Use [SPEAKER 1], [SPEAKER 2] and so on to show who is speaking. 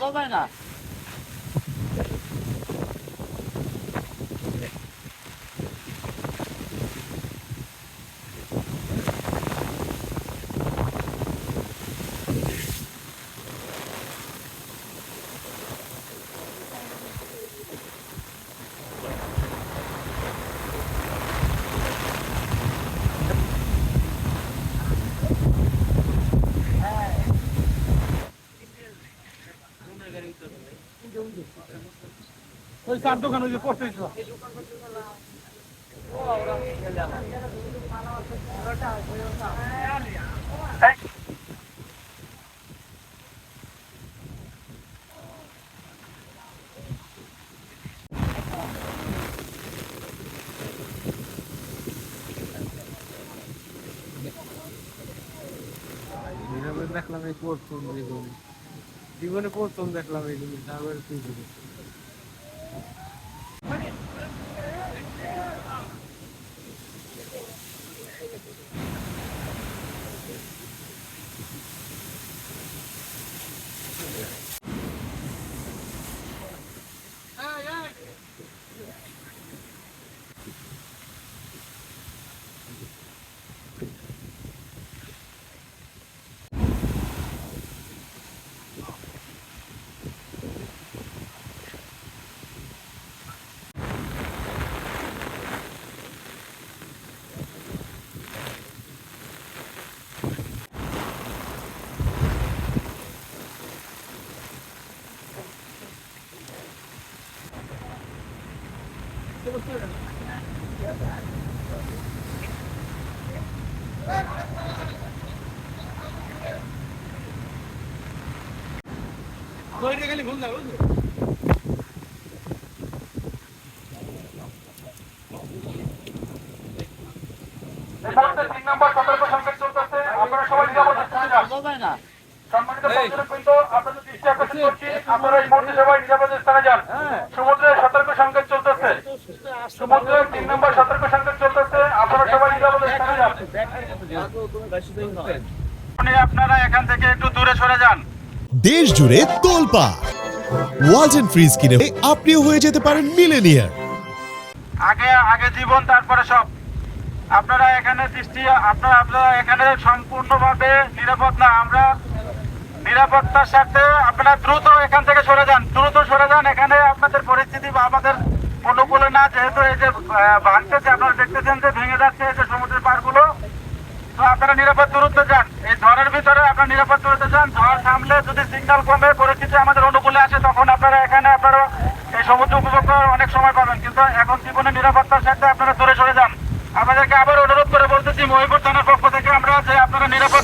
[SPEAKER 1] হবে না।
[SPEAKER 2] ওই চার দোকান ওই যে পড়তেছ দেখলাম এই প্রথম জীবনে প্রথম দেখলাম এই জিনিস তারপরে তুই খালি ভুল না বুঝলি তিন নম্বর সতর্ক সংকেত চলতেছে আপনারা সবাই নিরাপদে যান
[SPEAKER 1] হবে না।
[SPEAKER 2] সম্মানিত পর্যটকবৃন্দ আপনাদের দৃষ্টি আকর্ষণ করছি আপনারা এই মুহূর্তে সবাই নিরাপদ স্থানে যান সমুদ্রের সতর্ক সংকেত চলতেছে সমুদ্রের 3 নম্বর সতর্ক সংকেত চলতেছে আপনারা সবাই নিরাপদ স্থানে যান আপনারা এখান থেকে একটু দূরে সরে যান
[SPEAKER 3] দেশ জুড়ে তোলপাড় ওয়ালটন ফ্রিজ কিনে আপনিও হয়ে যেতে পারেন মিলেনিয়ার।
[SPEAKER 2] আগে আগে জীবন তারপরে সব আপনারা এখানে দৃষ্টি আপনারা এখানে সম্পূর্ণভাবে নিরাপদ না আমরা নিরাপত্তার সাথে আপনারা দ্রুত এখান থেকে সরে যান এখানে আপনাদের পরিস্থিতি বা আমাদের অনুকূলে না যেহেতু এই যে ভাঙতেছে আপনারা দেখতেছেন যে ভেঙে যাচ্ছে এই যে সমুদ্রের পাড়গুলো তো আপনারা নিরাপদ দূরত্বে যান এই ঝড়ের ভিতরে আপনারা নিরাপদ দূরত্বে যান ঝড় সামলে যদি সিগন্যাল কমে পরিস্থিতি আমাদের অনুকূলে আসে তখন আপনারা এখানে আপনারা এই সমুদ্র উপভোগ করার অনেক সময় পাবেন কিন্তু এখন জীবনে নিরাপত্তার সাথে আপনারা দূরে সরে যান আমাদেরকে আবার অনুরোধ করে বলতেছি মহিপুর থানার পক্ষ থেকে আমরা যে আপনারা নিরাপদ